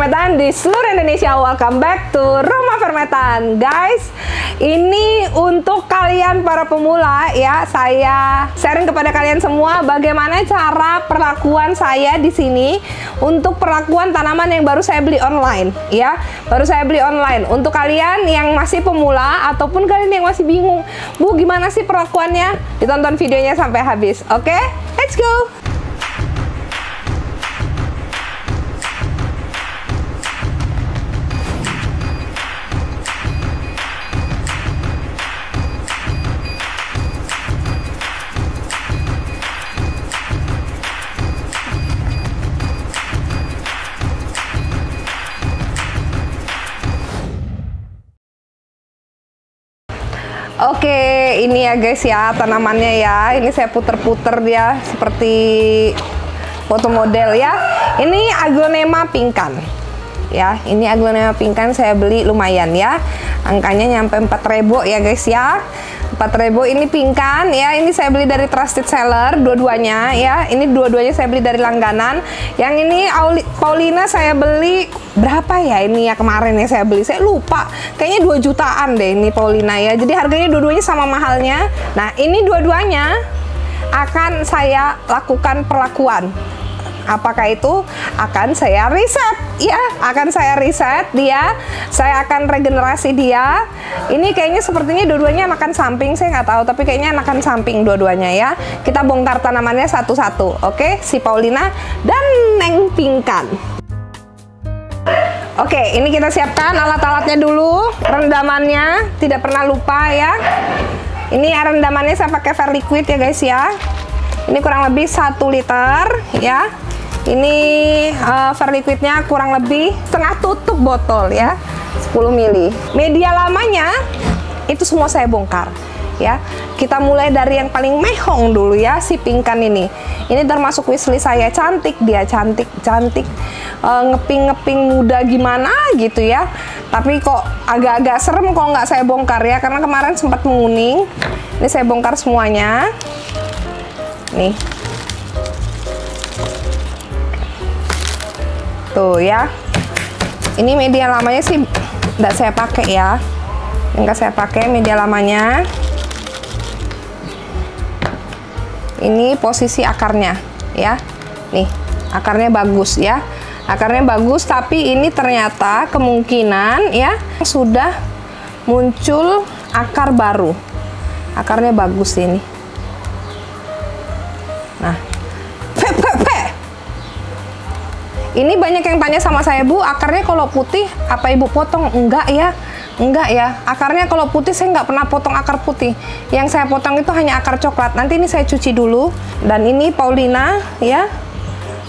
Fermetan di seluruh Indonesia. Welcome back to Rumah Fermetan, guys. Ini untuk kalian para pemula ya. Saya sharing kepada kalian semua bagaimana cara perlakuan saya di sini untuk perlakuan tanaman yang baru saya beli online ya. Baru saya beli online. Untuk kalian yang masih pemula ataupun kalian yang masih bingung, Bu, gimana sih perlakuannya? Ditonton videonya sampai habis. Oke? Let's go. Oke, ini ya guys ya tanamannya ya. Ini saya puter-puter dia seperti foto model ya. Ini Aglonema Pinkan. Ya, ini Aglonema Pinkan saya beli lumayan ya. Angkanya nyampe 4.000 ya guys ya. 4.000 ini Pinkan ya. Ini saya beli dari trusted seller dua-duanya ya. Ini dua-duanya saya beli dari langganan. Yang ini Paulina saya beli berapa ya ini ya kemarin ya saya beli. Saya lupa. Kayaknya 2 jutaan deh ini Paulina ya. Jadi harganya dua-duanya sama mahalnya. Nah, ini dua-duanya akan saya lakukan perlakuan. Apakah itu? Akan saya riset ya, akan saya riset dia, saya akan regenerasi dia. Ini kayaknya sepertinya dua-duanya anakan samping, saya nggak tahu, tapi kayaknya anakan samping dua-duanya ya. Kita bongkar tanamannya satu-satu, oke? Si Paulina dan Neng Pinkan. Oke, ini kita siapkan alat-alatnya dulu. Rendamannya tidak pernah lupa ya. Ini rendamannya saya pakai Verliquid ya guys ya. Ini kurang lebih 1 liter ya. Ini Verliquidnya kurang lebih setengah tutup botol ya, 10 ml. Media lamanya itu semua saya bongkar ya. Kita mulai dari yang paling mehong dulu ya, si Pinkan ini. Ini termasuk wishlist saya, cantik dia, cantik ngeping-ngeping muda gimana gitu ya. Tapi kok agak-agak serem kalau nggak saya bongkar ya, karena kemarin sempat menguning. Ini saya bongkar semuanya. Nih. Tuh ya. Ini media lamanya sih nggak saya pakai ya. Nggak saya pakai media lamanya. Ini posisi akarnya ya. Nih, akarnya bagus ya. Akarnya bagus, tapi ini ternyata kemungkinan ya sudah muncul akar baru. Akarnya bagus ini. Nah, ini banyak yang tanya sama saya, Bu, akarnya kalau putih apa Ibu potong? Enggak ya, enggak ya. Akarnya kalau putih saya nggak pernah potong akar putih. Yang saya potong itu hanya akar coklat. Nanti ini saya cuci dulu. Dan ini Paulina ya.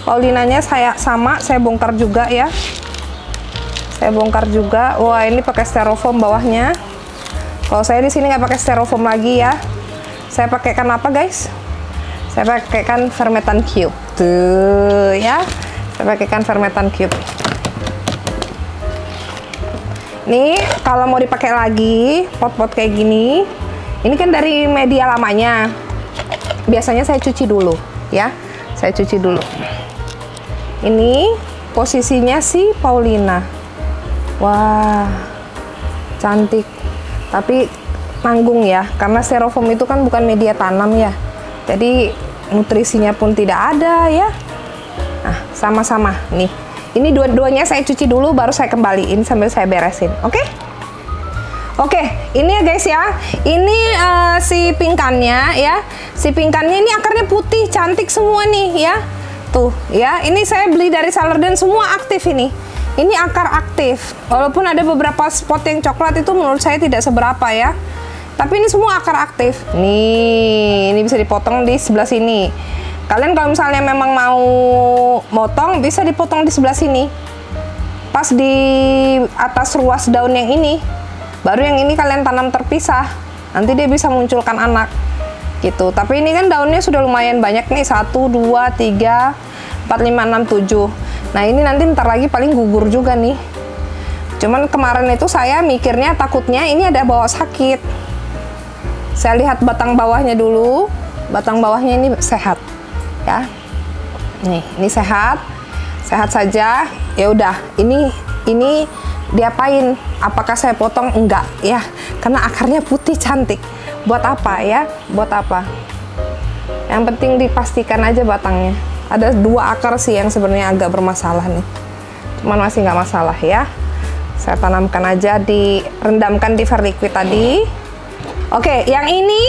Paulinanya saya bongkar juga ya. Saya bongkar juga. Wah, ini pakai styrofoam bawahnya. Kalau saya di sini nggak pakai styrofoam lagi ya. Saya pakaikan apa guys? Saya pakaikan Fermetan Cube. Tuh ya. Saya pakaikan Fermetan Cube. Nih, kalau mau dipakai lagi pot-pot kayak gini, ini kan dari media lamanya. Biasanya saya cuci dulu ya. Saya cuci dulu. Ini posisinya si Paulina. Wah, cantik. Tapi nanggung ya, karena styrofoam itu kan bukan media tanam ya. Jadi nutrisinya pun tidak ada ya. Nah, sama-sama nih. Ini dua-duanya saya cuci dulu, baru saya kembaliin sambil saya beresin. Oke? Oke, ini ya guys ya. Ini si Pinkannya ya. Si Pinkannya ini akarnya putih, cantik semua nih ya. Tuh ya. Ini saya beli dari seller dan semua aktif ini. Ini akar aktif. Walaupun ada beberapa spot yang coklat itu menurut saya tidak seberapa ya. Tapi ini semua akar aktif. Nih, ini bisa dipotong di sebelah sini. Kalian kalau misalnya memang mau motong, bisa dipotong di sebelah sini. Pas di atas ruas daun yang ini. Baru yang ini kalian tanam terpisah. Nanti dia bisa munculkan anak. Gitu. Tapi ini kan daunnya sudah lumayan banyak nih. 1, 2, 3, 4, 5, 6, 7. Nah, ini nanti ntar lagi paling gugur juga nih. Cuman kemarin itu saya mikirnya takutnya ini ada bawa sakit. Saya lihat batang bawahnya dulu. Batang bawahnya ini sehat. Ya. Nih, ini sehat. sehat saja. Ya udah, ini diapain? Apakah saya potong? Enggak ya, karena akarnya putih cantik. Buat apa ya? Buat apa? Yang penting dipastikan aja batangnya. Ada 2 akar sih yang sebenarnya agak bermasalah nih, cuman masih nggak masalah ya. Saya tanamkan aja, direndamkan di verliquid tadi. Oke, yang ini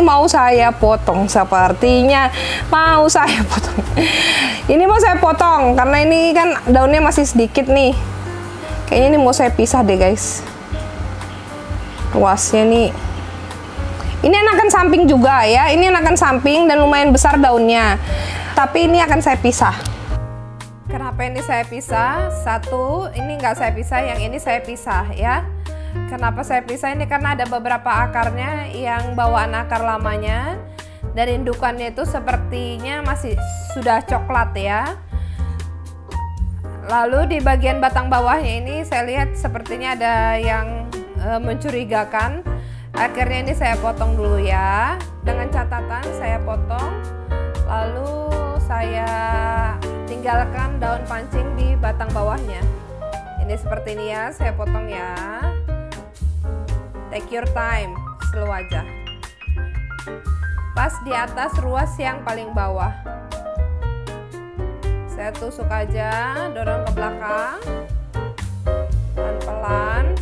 mau saya potong, sepertinya mau saya potong. Ini mau saya potong karena ini kan daunnya masih sedikit nih. Kayaknya ini mau saya pisah deh guys. Luasnya nih. Ini anakan samping juga ya. Ini anakan samping dan lumayan besar daunnya. Tapi ini akan saya pisah. Kenapa ini saya pisah? Satu, ini nggak saya pisah, yang ini saya pisah ya. Kenapa saya pisah? Ini karena ada beberapa akarnya yang bawaan akar lamanya. Dan indukannya itu sepertinya masih sudah coklat ya. Lalu di bagian batang bawahnya ini saya lihat sepertinya ada yang mencurigakan. Akhirnya ini saya potong dulu ya. Dengan catatan saya potong, lalu saya tinggalkan daun pancing di batang bawahnya. Ini seperti ini ya, saya potong ya. Take your time, slow aja. Pas di atas ruas yang paling bawah. Saya tusuk aja, dorong ke belakang. Pelan-pelan.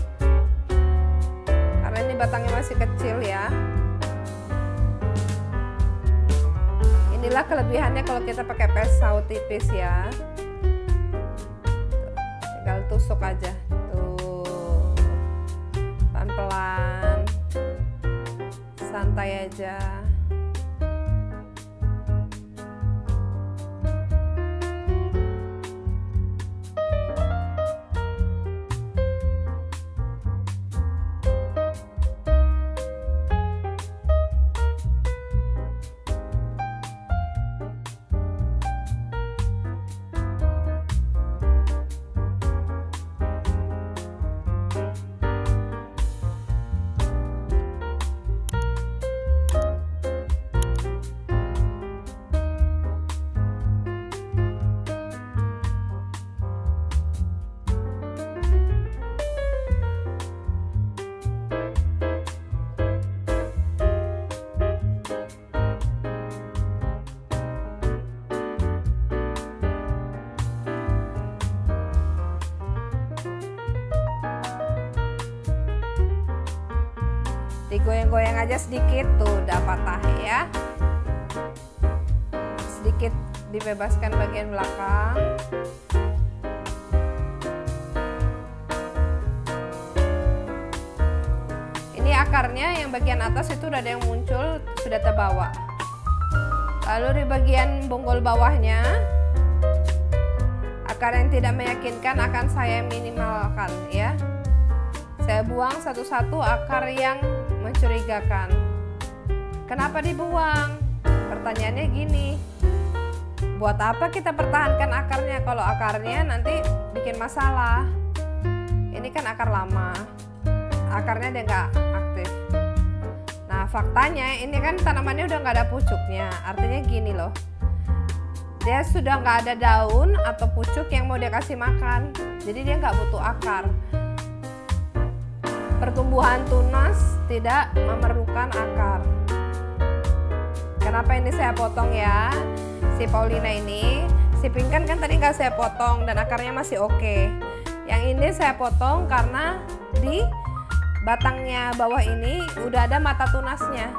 Karena ini batangnya masih kecil ya. Inilah kelebihannya kalau kita pakai pisau tipis ya. Tinggal tusuk aja. Tuh. Pelan-pelan. Santai aja. Digoyang-goyang aja sedikit, tuh udah patah ya. Sedikit dibebaskan bagian belakang. Ini akarnya yang bagian atas itu udah ada yang muncul, sudah terbawa. Lalu di bagian bonggol bawahnya, akar yang tidak meyakinkan akan saya minimalkan ya. Saya buang satu-satu akar yang mencurigakan. Kenapa dibuang? Pertanyaannya gini, buat apa kita pertahankan akarnya kalau akarnya nanti bikin masalah? Ini kan akar lama, akarnya dia nggak aktif. Nah faktanya ini kan tanamannya udah nggak ada pucuknya, artinya gini loh, dia sudah nggak ada daun atau pucuk yang mau dia kasih makan, jadi dia nggak butuh akar. Pertumbuhan tunas tidak memerlukan akar. Kenapa ini saya potong ya? Si Paulina ini, si Pinkan kan tadi nggak saya potong dan akarnya masih oke. Yang ini saya potong karena di batangnya bawah ini udah ada mata tunasnya.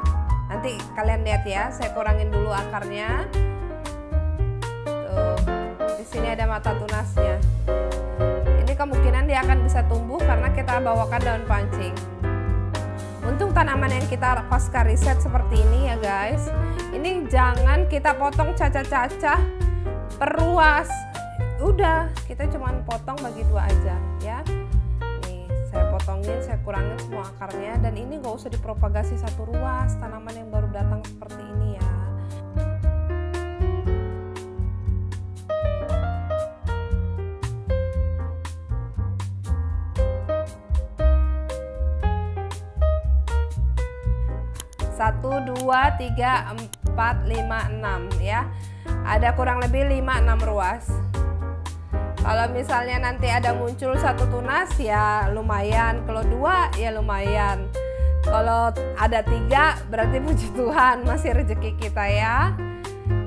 Nanti kalian lihat ya, saya kurangin dulu akarnya. Tuh, di sini ada mata tunasnya. Kemungkinan dia akan bisa tumbuh karena kita bawakan daun pancing. Untuk tanaman yang kita pasca riset seperti ini ya guys, ini jangan kita potong cacah-cacah perluas. Udah, kita cuman potong bagi 2 aja ya. Nih, saya potongin, saya kurangin semua akarnya, dan ini nggak usah dipropagasi satu ruas tanaman yang baru datang seperti ini ya. Satu, 2, 3, 4, 5, 6 ya. ada kurang lebih 5-6 ruas. Kalau misalnya nanti ada muncul satu tunas ya lumayan, kalau 2 ya lumayan, kalau ada 3 berarti puji Tuhan masih rezeki kita ya.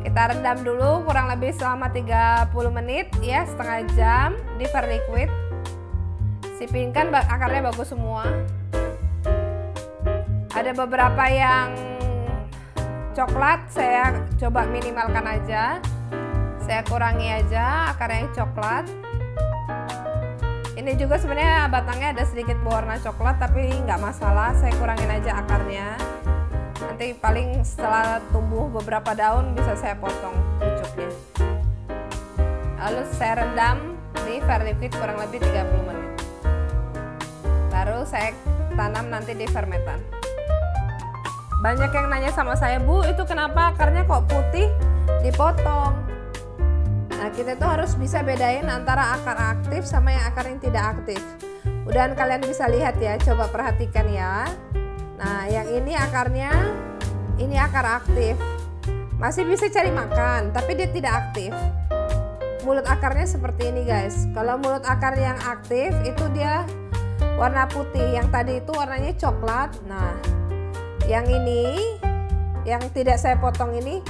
Kita rendam dulu kurang lebih selama 30 menit ya, setengah jam di verliquid. Sipinkan akarnya bagus semua. Ada beberapa yang coklat, saya coba minimalkan aja. Saya kurangi aja akarnya yang coklat. Ini juga sebenarnya batangnya ada sedikit berwarna coklat, tapi nggak masalah, saya kurangin aja akarnya. Nanti paling setelah tumbuh beberapa daun bisa saya potong pucuknya. Lalu saya rendam di verliquid kurang lebih 30 menit. Baru saya tanam nanti di fermentan. Banyak yang nanya sama saya, Bu, itu kenapa akarnya kok putih dipotong? Nah, kita tuh harus bisa bedain antara akar aktif sama yang akar yang tidak aktif. Mudahan kalian bisa lihat ya, coba perhatikan ya. Nah, yang ini akarnya, ini akar aktif. Masih bisa cari makan, tapi dia tidak aktif. Mulut akarnya seperti ini guys. Kalau mulut akar yang aktif itu dia warna putih, yang tadi itu warnanya coklat. Nah, yang ini, yang tidak saya potong ini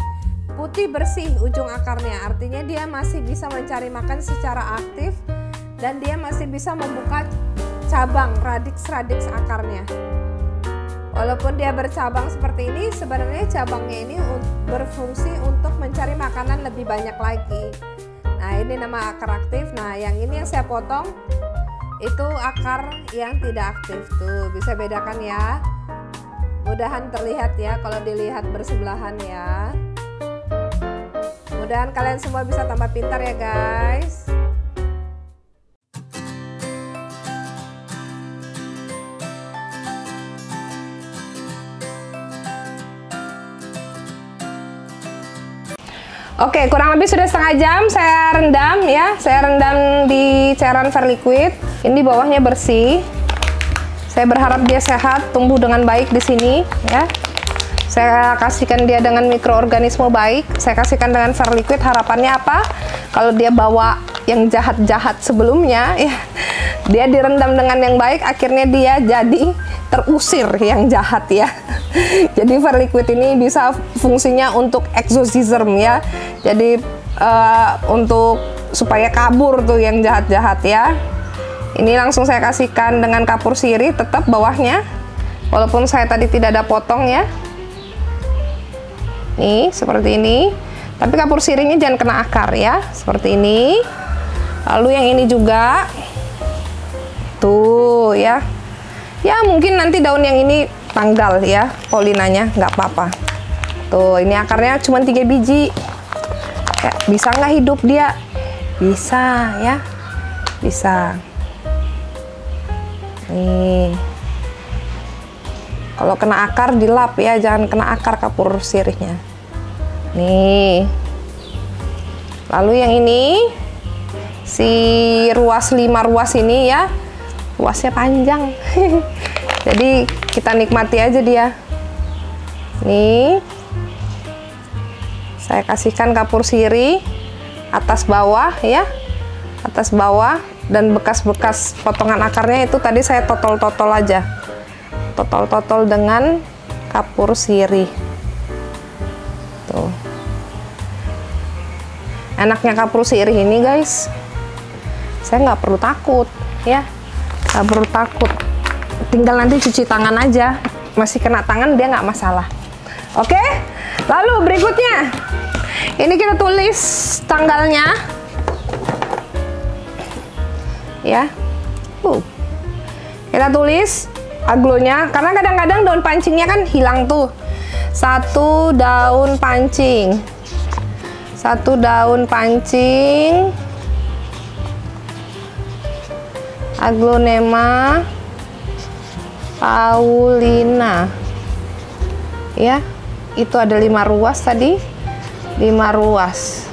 putih bersih ujung akarnya, artinya dia masih bisa mencari makan secara aktif dan dia masih bisa membuka cabang, radix akarnya. Walaupun dia bercabang seperti ini, sebenarnya cabangnya ini berfungsi untuk mencari makanan lebih banyak lagi. Nah, ini nama akar aktif. Nah, yang ini yang saya potong itu akar yang tidak aktif. Tuh, bisa bedakan ya. Mudahan terlihat ya kalau dilihat bersebelahan ya. Mudahan kalian semua bisa tambah pintar ya guys. Oke, kurang lebih sudah setengah jam saya rendam ya. Saya rendam di cairan verliquid. Ini bawahnya bersih. Saya berharap dia sehat, tumbuh dengan baik di sini ya. Saya kasihkan dia dengan mikroorganisme baik. Saya kasihkan dengan verliquid, harapannya apa? Kalau dia bawa yang jahat-jahat sebelumnya ya, dia direndam dengan yang baik, akhirnya dia jadi terusir yang jahat ya. Jadi verliquid ini bisa fungsinya untuk exorcism ya. Jadi untuk supaya kabur tuh yang jahat-jahat ya. Ini langsung saya kasihkan dengan kapur sirih, tetap bawahnya, walaupun saya tadi tidak ada potong ya. Nih seperti ini, tapi kapur sirihnya jangan kena akar ya, seperti ini. Lalu yang ini juga tuh ya. Ya mungkin nanti daun yang ini tanggal ya polinanya, nggak apa-apa. Tuh ini akarnya cuma 3 biji ya, bisa nggak hidup dia? Bisa ya, bisa. Nih, kalau kena akar dilap ya, jangan kena akar kapur sirihnya. Nih, lalu yang ini si ruas 5 ruas ini ya, ruasnya panjang. Jadi kita nikmati aja dia. Nih, saya kasihkan kapur sirih atas bawah ya, atas bawah. Dan bekas-bekas potongan akarnya itu tadi saya totol-totol aja, totol-totol dengan kapur sirih. Tuh, enaknya kapur sirih ini guys, saya nggak perlu takut ya, nggak perlu takut, tinggal nanti cuci tangan aja, masih kena tangan dia nggak masalah. Oke, lalu berikutnya ini kita tulis tanggalnya ya. Kita tulis aglonya, karena kadang-kadang daun pancingnya kan hilang tuh. 1 daun pancing, 1 daun pancing Aglonema paulina ya. Itu ada 5 ruas tadi, 5 ruas,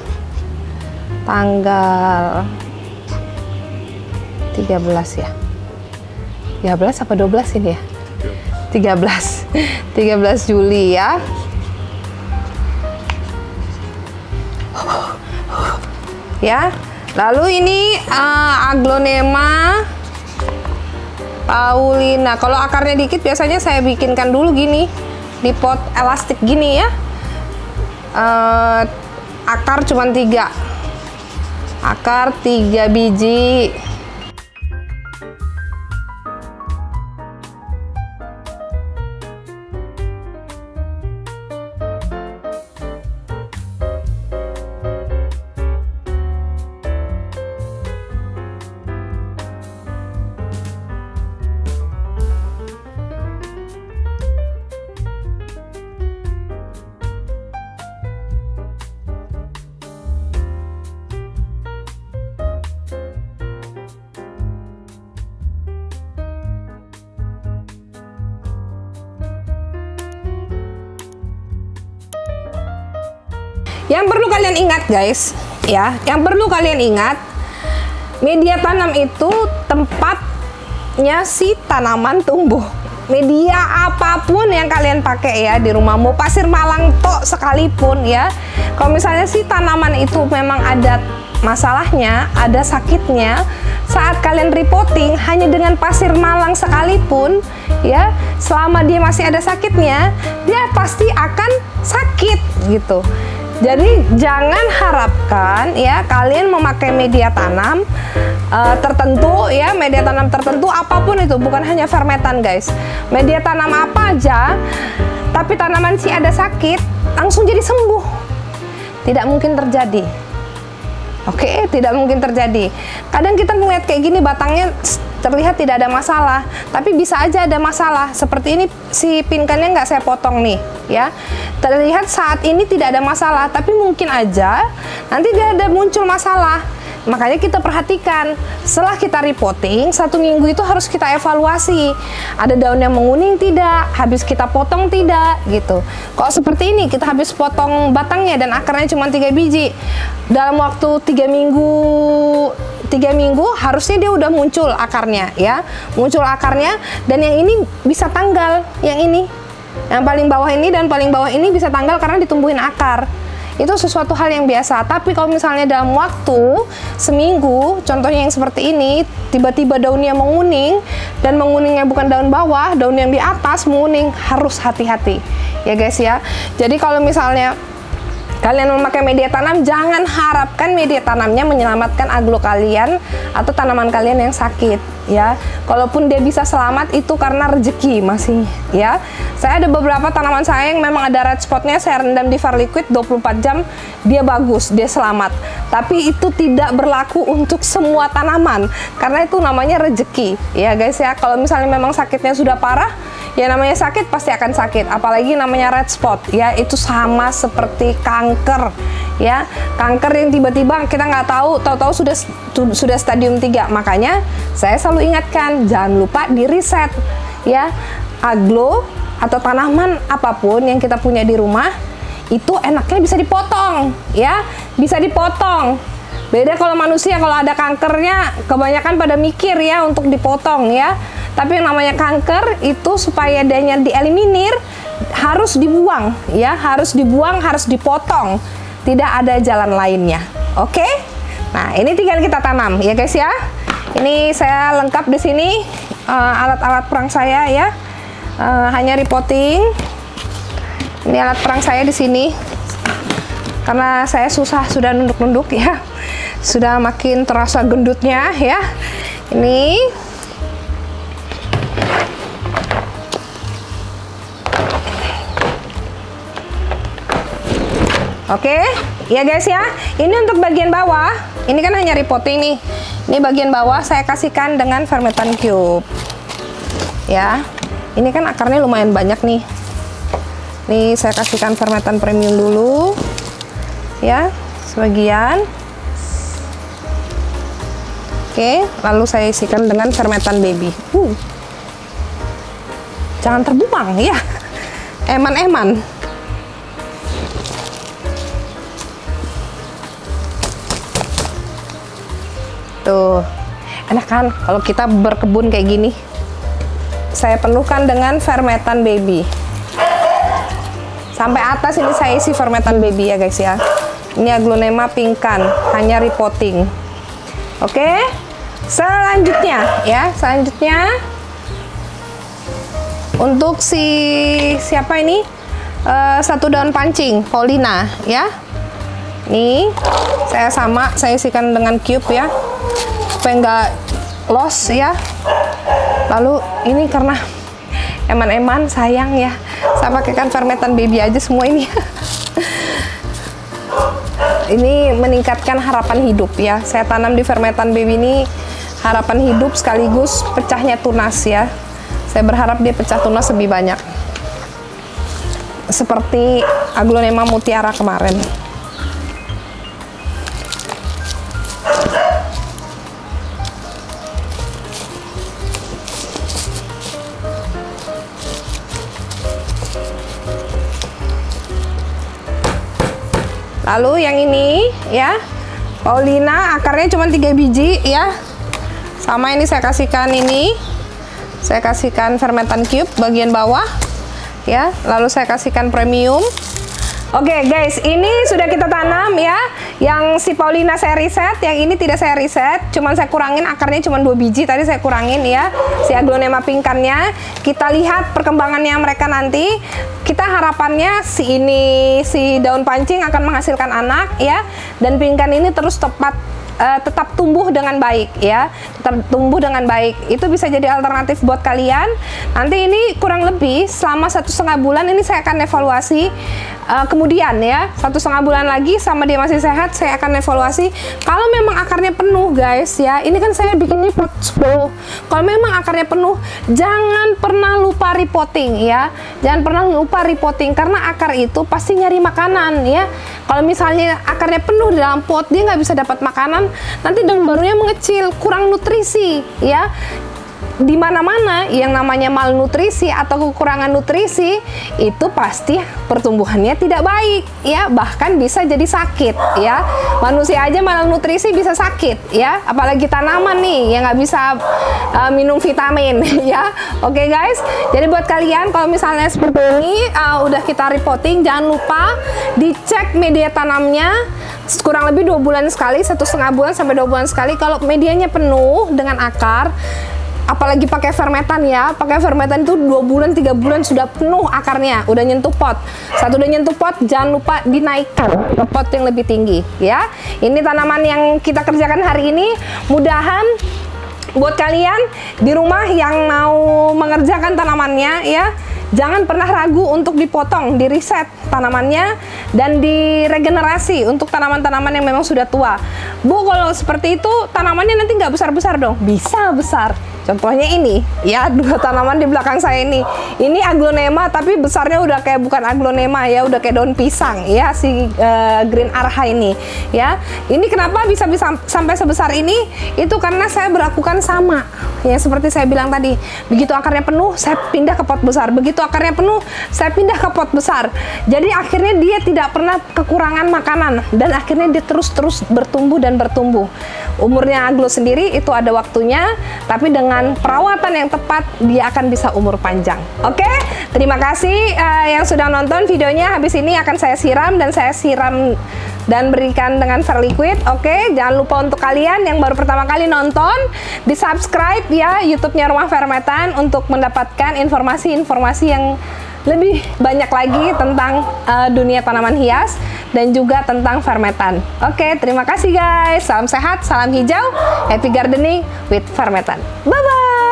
tanggal 13 ya, 13 apa 12 ini ya, 13 Juli ya. Ya. Lalu ini Aglonema paulina. Kalau akarnya dikit biasanya saya bikinkan dulu gini di pot elastik gini ya. Akar cuma 3. Akar 3 biji. Yang perlu kalian ingat guys, ya, yang perlu kalian ingat, media tanam itu tempatnya si tanaman tumbuh. Media apapun yang kalian pakai ya di rumah, mau pasir malang tok sekalipun ya. Kalau misalnya si tanaman itu memang ada masalahnya, ada sakitnya, saat kalian repotting hanya dengan pasir malang sekalipun ya, selama dia masih ada sakitnya, dia pasti akan sakit gitu. Jadi jangan harapkan ya kalian memakai media tanam tertentu ya, media tanam tertentu apapun itu, bukan hanya fermentan guys. Media tanam apa aja, tapi tanaman si ada sakit langsung jadi sembuh. Tidak mungkin terjadi. Oke, tidak mungkin terjadi. Kadang kita melihat kayak gini batangnya terlihat tidak ada masalah, tapi bisa aja ada masalah. Seperti ini si pinkannya nggak saya potong nih ya, terlihat saat ini tidak ada masalah, tapi mungkin aja nanti dia ada muncul masalah. Makanya kita perhatikan setelah kita repotting 1 minggu itu harus kita evaluasi, ada daun yang menguning tidak, habis kita potong tidak gitu. Kalau seperti ini kita habis potong batangnya dan akarnya cuma 3 biji, dalam waktu 3 minggu harusnya dia udah muncul akarnya ya, muncul akarnya, dan yang ini bisa tanggal, yang ini, yang paling bawah ini dan paling bawah ini bisa tanggal karena ditumbuhin akar. Itu sesuatu hal yang biasa. Tapi kalau misalnya dalam waktu seminggu, contohnya yang seperti ini, tiba-tiba daunnya menguning, dan menguningnya bukan daun bawah, daun yang di atas menguning, harus hati-hati ya guys ya. Jadi kalau misalnya kalian memakai media tanam, jangan harapkan media tanamnya menyelamatkan aglo kalian atau tanaman kalian yang sakit ya. Kalaupun dia bisa selamat itu karena rezeki masih ya. Saya ada beberapa tanaman saya yang memang ada red spotnya, saya rendam di var liquid 24 jam, dia bagus, dia selamat. Tapi itu tidak berlaku untuk semua tanaman karena itu namanya rezeki ya guys ya. Kalau misalnya memang sakitnya sudah parah, ya namanya sakit pasti akan sakit, apalagi namanya red spot ya, itu sama seperti kanker ya. Kanker yang tiba-tiba kita nggak tahu sudah stadium 3. Makanya saya selalu ingatkan, jangan lupa di riset ya. Aglo atau tanaman apapun yang kita punya di rumah itu enaknya bisa dipotong ya, bisa dipotong. Beda kalau manusia, kalau ada kankernya kebanyakan pada mikir ya untuk dipotong ya. Tapi yang namanya kanker itu supaya danya dieliminir harus dibuang ya, harus dibuang, harus dipotong. Tidak ada jalan lainnya. Oke? Nah, ini tinggal kita tanam ya guys ya. Ini saya lengkap di sini alat-alat perang saya ya. Hanya repotting. Ini alat perang saya di sini. Karena saya sudah nunduk-nunduk ya. Sudah makin terasa gendutnya ya. Ini oke, ya guys ya. Ini untuk bagian bawah. Ini kan hanya repotting nih. Ini bagian bawah saya kasihkan dengan fermentan cube. Ya. Ini kan akarnya lumayan banyak nih. Nih saya kasihkan fermentan premium dulu. Ya, sebagian. Oke, lalu saya isikan dengan fermentan baby. Jangan terbuang ya. Eman-eman. Tuh, enak kan kalau kita berkebun kayak gini. Saya penuhkan dengan fermentan baby. Sampai atas ini saya isi fermentan baby ya guys ya. Ini Aglonema pingkan, hanya repotting. Oke, selanjutnya ya, untuk siapa ini? Satu daun pancing, Paulina ya. Nih, saya isikan dengan cube ya, supaya nggak loss ya. Lalu ini karena eman-eman sayang ya, saya pakaikan fermentan baby aja semua ini. Ini meningkatkan harapan hidup ya. Saya tanam di fermentan baby ini harapan hidup sekaligus pecahnya tunas ya. Saya berharap dia pecah tunas lebih banyak, seperti Aglonema mutiara kemarin. Lalu yang ini ya, Paulina akarnya cuma 3 biji ya. Sama ini saya kasihkan fermentan cube bagian bawah ya. Lalu saya kasihkan premium. Oke guys, ini sudah kita tanam ya. Yang si Paulina saya riset, yang ini tidak saya riset, cuman saya kurangin akarnya cuma 2 biji tadi saya kurangin ya. Si Aglonema pingkannya, kita lihat perkembangannya mereka nanti. Kita harapannya si daun pancing akan menghasilkan anak ya, dan pingkan ini terus tetap tumbuh dengan baik ya, tetap tumbuh dengan baik. Itu bisa jadi alternatif buat kalian. Nanti ini kurang lebih selama 1,5 bulan ini saya akan evaluasi. Kemudian ya 1,5 bulan lagi sama dia masih sehat, saya akan evaluasi. Kalau memang akarnya penuh guys ya, ini kan saya bikinnya pot 10. Kalau memang akarnya penuh, jangan pernah lupa repotting ya, jangan pernah lupa repotting, karena akar itu pasti nyari makanan ya. Kalau misalnya akarnya penuh di dalam pot, dia nggak bisa dapat makanan, nanti daun barunya mengecil, kurang nutrisi ya. Di mana-mana yang namanya malnutrisi atau kekurangan nutrisi itu pasti pertumbuhannya tidak baik ya, bahkan bisa jadi sakit ya. Manusia aja malnutrisi bisa sakit ya, apalagi tanaman nih yang nggak bisa minum vitamin ya. Oke guys, jadi buat kalian kalau misalnya seperti ini udah kita repotting, jangan lupa dicek media tanamnya kurang lebih 2 bulan sekali, 1,5 bulan sampai 2 bulan sekali. Kalau medianya penuh dengan akar, apalagi pakai fermentan ya, pakai fermentan itu 2 bulan 3 bulan sudah penuh akarnya, udah nyentuh pot. Udah nyentuh pot, jangan lupa dinaikkan ke pot yang lebih tinggi ya. Ini tanaman yang kita kerjakan hari ini. Mudahan buat kalian di rumah yang mau mengerjakan tanamannya ya, jangan pernah ragu untuk dipotong, diriset tanamannya, dan diregenerasi untuk tanaman-tanaman yang memang sudah tua. Bu, kalau seperti itu tanamannya nanti nggak besar-besar dong? Bisa besar. Contohnya ini ya, 2 tanaman di belakang saya ini Aglonema, tapi besarnya udah kayak bukan Aglonema ya, udah kayak daun pisang ya, si Green Arha ini ya. Ini kenapa bisa sampai sebesar ini? Itu karena saya berlakukan sama ya, seperti saya bilang tadi. Begitu akarnya penuh, saya pindah ke pot besar. Begitu akarnya penuh, saya pindah ke pot besar. Jadi akhirnya dia tidak pernah kekurangan makanan, dan akhirnya dia terus bertumbuh dan bertumbuh. Umurnya aglo sendiri itu ada waktunya, tapi dengan perawatan yang tepat dia akan bisa umur panjang. Oke, terima kasih yang sudah nonton videonya. Habis ini akan saya siram dan berikan dengan Verliquid. Oke, jangan lupa untuk kalian yang baru pertama kali nonton, di subscribe ya YouTube-nya Rumah Vermetan untuk mendapatkan informasi-informasi yang lebih banyak lagi tentang dunia tanaman hias dan juga tentang fermentan. Oke, terima kasih guys. Salam sehat, salam hijau, happy gardening with Vermetan. Bye-bye.